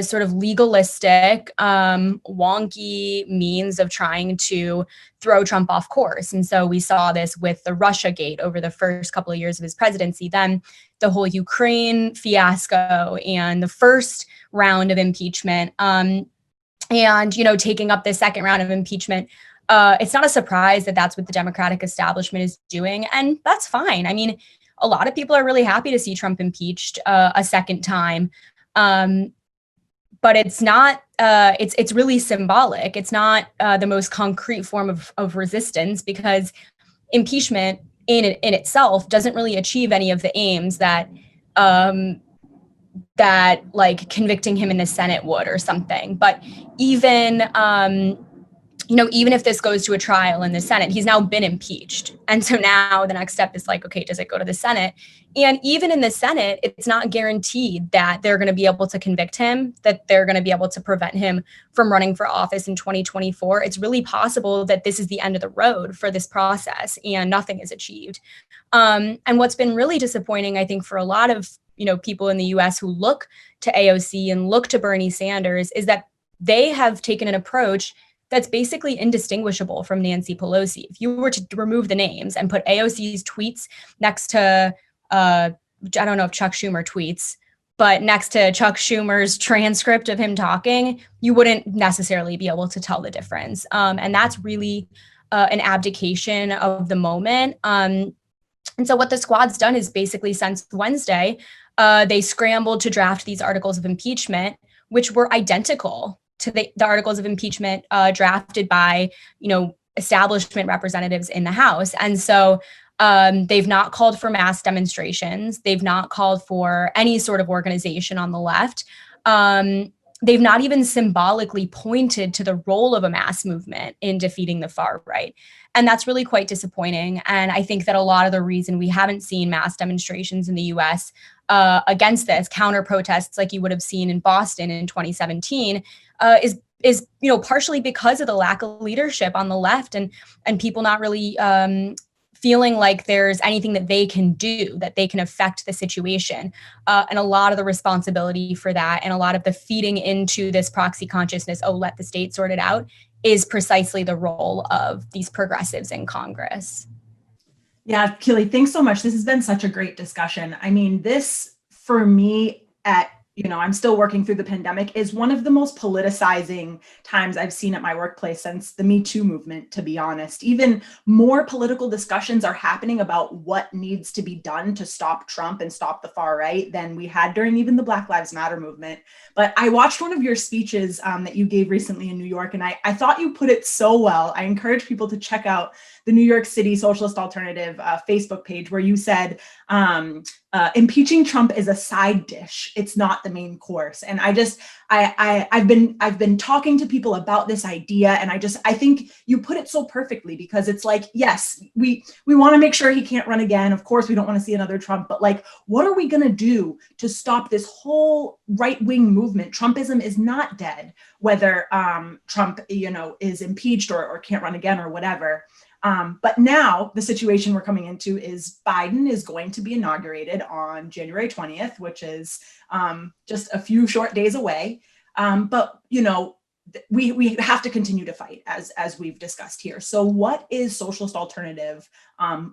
sort of legalistic, wonky means of trying to throw Trump off course. And so we saw this with the Russiagate over the first couple of years of his presidency, then the whole Ukraine fiasco and the first round of impeachment, and, taking up the second round of impeachment. It's not a surprise that that's what the Democratic establishment is doing. And that's fine. I mean, a lot of people are really happy to see Trump impeached a second time. But it's not, it's really symbolic. It's not the most concrete form of resistance, because impeachment in itself doesn't really achieve any of the aims that like convicting him in the Senate would or something. But even if this goes to a trial in the Senate, he's now been impeached. And so now the next step is like, okay, does it go to the Senate? And even in the Senate, it's not guaranteed that they're going to be able to convict him, that they're going to be able to prevent him from running for office in 2024. It's really possible that this is the end of the road for this process and nothing is achieved. And what's been really disappointing, I think, for a lot of people in the US who look to AOC and look to Bernie Sanders, is that they have taken an approach that's basically indistinguishable from Nancy Pelosi. If you were to remove the names and put AOC's tweets next to, I don't know if Chuck Schumer tweets, but next to Chuck Schumer's transcript of him talking, you wouldn't necessarily be able to tell the difference. And that's really an abdication of the moment. And so what the Squad's done is basically since Wednesday, they scrambled to draft these articles of impeachment, which were identical to the articles of impeachment drafted by, establishment representatives in the House. And so they've not called for mass demonstrations. They've not called for any sort of organization on the left. They've not even symbolically pointed to the role of a mass movement in defeating the far right. And that's really quite disappointing. And I think that a lot of the reason we haven't seen mass demonstrations in the US against this, counter protests like you would have seen in Boston in 2017, is partially because of the lack of leadership on the left and people not really feeling like there's anything that they can do, that they can affect the situation. And a lot of the responsibility for that and a lot of the feeding into this proxy consciousness, let the state sort it out, is precisely the role of these progressives in Congress. Yeah, Keely, thanks so much. This has been such a great discussion. I mean, this for me I'm still working through the pandemic, is one of the most politicizing times I've seen at my workplace since the Me Too movement, to be honest. Even more political discussions are happening about what needs to be done to stop Trump and stop the far right than we had during even the Black Lives Matter movement. But I watched one of your speeches that you gave recently in New York, and I thought you put it so well. I encourage people to check out the New York City Socialist Alternative Facebook page, where you said, impeaching Trump is a side dish. It's not the main course. And I've been talking to people about this idea, and I think you put it so perfectly, because it's like, yes, we want to make sure he can't run again. Of course, we don't want to see another Trump, but like, what are we going to do to stop this whole right-wing movement? Trumpism is not dead, whether Trump, is impeached or can't run again or whatever. But now the situation we're coming into is Biden is going to be inaugurated on January 20th, which is just a few short days away. But, we have to continue to fight, as we've discussed here. So what is Socialist Alternative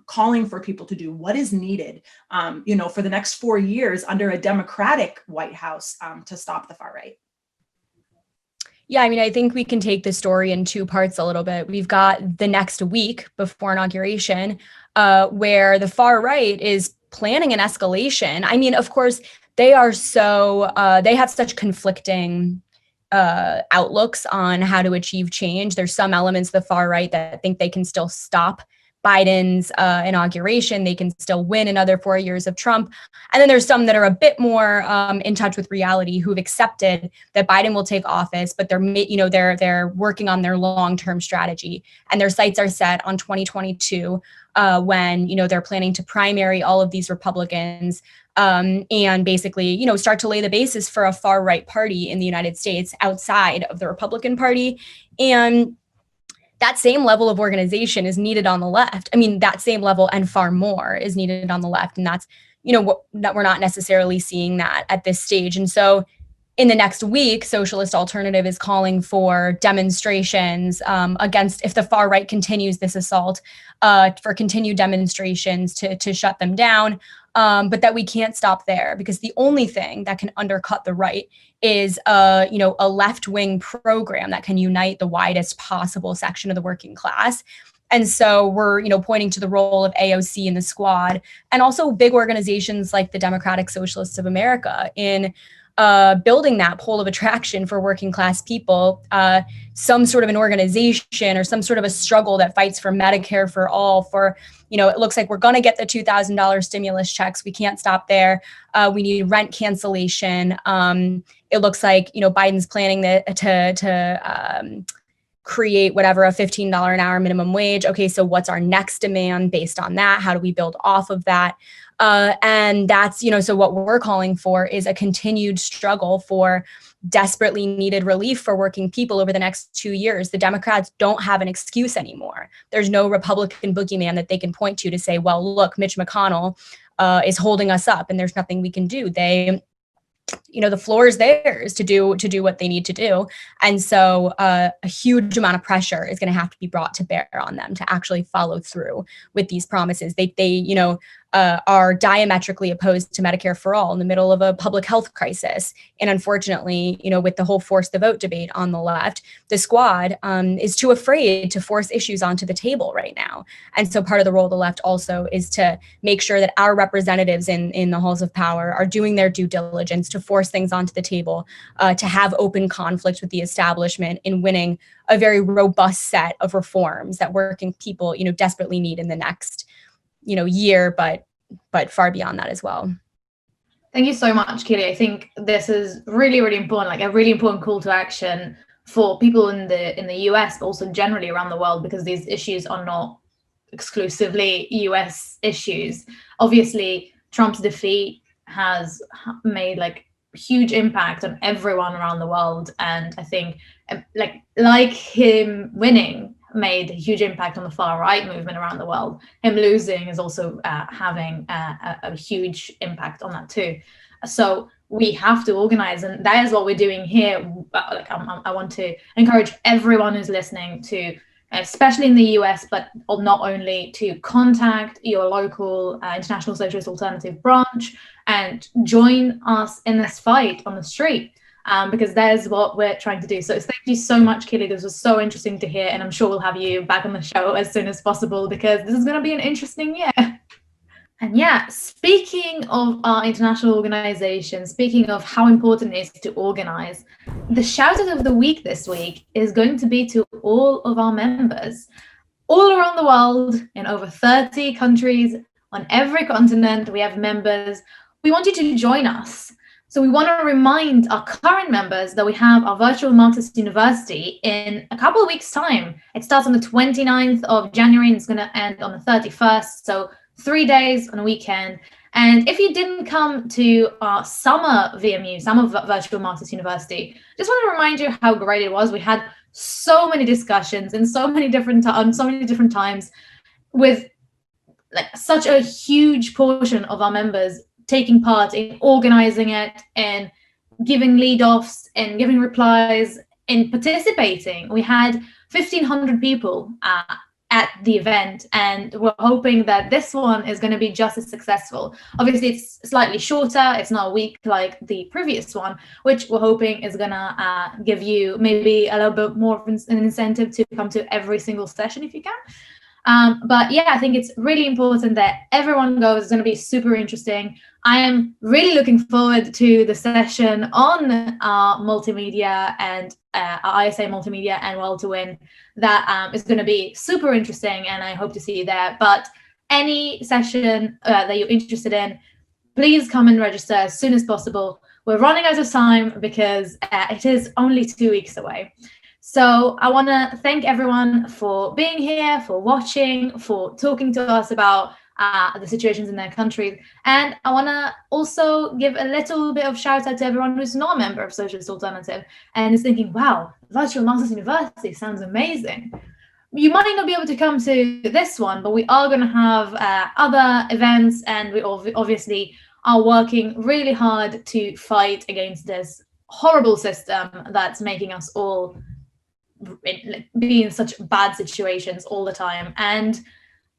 calling for people to do? What is needed, for the next 4 years under a Democratic White House to stop the far right? Yeah, I mean, I think we can take the story in two parts a little bit. We've got the next week before inauguration, where the far right is planning an escalation. I mean, of course, they have such conflicting outlooks on how to achieve change. There's some elements of the far right that think they can still stop Biden's inauguration. They can still win another 4 years of Trump. And then there's some that are a bit more in touch with reality, who've accepted that Biden will take office, but they're working on their long-term strategy, and their sights are set on 2022 when they're planning to primary all of these Republicans and basically start to lay the basis for a far right party in the United States outside of the Republican Party. And that same level of organization is needed on the left. I mean, that same level and far more is needed on the left. And that's, that we're not necessarily seeing that at this stage. And so in the next week, Socialist Alternative is calling for demonstrations against, if the far right continues this assault, for continued demonstrations to shut them down. But that we can't stop there, because the only thing that can undercut the right is a left-wing program that can unite the widest possible section of the working class. And so we're, pointing to the role of AOC in the squad, and also big organizations like the Democratic Socialists of America in building that pole of attraction for working class people, some sort of an organization or some sort of a struggle that fights for Medicare for all, for, it looks like we're going to get the $2,000 stimulus checks. We can't stop there. We need rent cancellation. It looks like, Biden's planning to create whatever, a $15 an hour minimum wage. Okay, so what's our next demand based on that? How do we build off of that? And that's, so what we're calling for is a continued struggle for desperately needed relief for working people over the next 2 years. The Democrats don't have an excuse anymore. There's no Republican boogeyman that they can point to say, well, look, Mitch McConnell is holding us up and there's nothing we can do. The floor is theirs to do what they need to do. And so a huge amount of pressure is going to have to be brought to bear on them to actually follow through with these promises. They are diametrically opposed to Medicare for all in the middle of a public health crisis. And unfortunately, with the whole force the vote debate on the left, the squad is too afraid to force issues onto the table right now. And so part of the role of the left also is to make sure that our representatives in the halls of power are doing their due diligence to force things onto the table, to have open conflict with the establishment in winning a very robust set of reforms that working people, desperately need in the next year, but far beyond that as well. Thank you so much, Keely. I think this is really, really important, like a really important call to action for people in the US, but also generally around the world, because these issues are not exclusively US issues. Obviously, Trump's defeat has made huge impact on everyone around the world, and I think like him winning made a huge impact on the far right movement around the world. Him losing is also having a huge impact on that too. So we have to organize, and that is what we're doing here. I want to encourage everyone who's listening to, especially in the US, but not only, to contact your local International Socialist Alternative branch and join us in this fight on the street. Because that is what we're trying to do. So thank you so much, Keely. This was so interesting to hear, and I'm sure we'll have you back on the show as soon as possible, because this is going to be an interesting year. And yeah, speaking of our international organization, speaking of how important it is to organize, the shout out of the week this week is going to be to all of our members all around the world in over 30 countries on every continent. We have members. We want you to join us. So we want to remind our current members that we have our virtual Masters University in a couple of weeks' time. It starts on the 29th of January and it's going to end on the 31st. So 3 days on a weekend. And if you didn't come to our summer VMU, summer virtual Masters University, just want to remind you how great it was. We had so many discussions in so many different times with like such a huge portion of our members taking part in organizing it and giving lead-offs and giving replies and participating. We had 1,500 people at the event, and we're hoping that this one is going to be just as successful. Obviously, it's slightly shorter. It's not a week like the previous one, which we're hoping is going to give you maybe a little bit more of an incentive to come to every single session if you can. But yeah, I think it's really important that everyone goes. It's going to be super interesting. I am really looking forward to the session on multimedia and our ISA multimedia and Well to Win. That is going to be super interesting, and I hope to see you there. But any session that you're interested in, please come and register as soon as possible. We're running out of time because it is only 2 weeks away. So I want to thank everyone for being here, for watching, for talking to us about the situations in their countries. And I want to also give a little bit of shout out to everyone who's not a member of Socialist Alternative and is thinking, wow, virtual Masters University sounds amazing. You might not be able to come to this one, but we are going to have other events, and we obviously are working really hard to fight against this horrible system that's making us all be in such bad situations all the time. And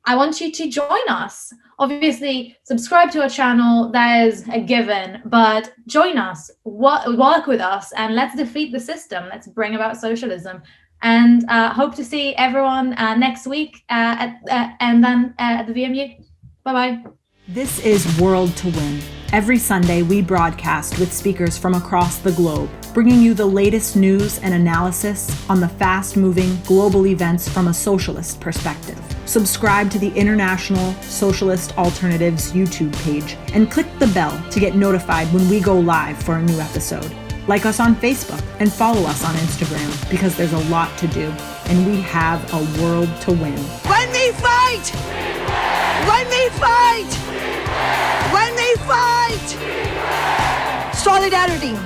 I want you to join us. Obviously, subscribe to our channel, that is a given, but join us, work with us, and let's defeat the system. Let's bring about socialism. And hope to see everyone next week and then at the VMU. Bye-bye. This is World to Win. Every Sunday, we broadcast with speakers from across the globe, bringing you the latest news and analysis on the fast-moving global events from a socialist perspective. Subscribe to the International Socialist Alternatives YouTube page and click the bell to get notified when we go live for a new episode. Like us on Facebook and follow us on Instagram because there's a lot to do and we have a world to win. When we fight! When we fight! When we fight! Solidarity!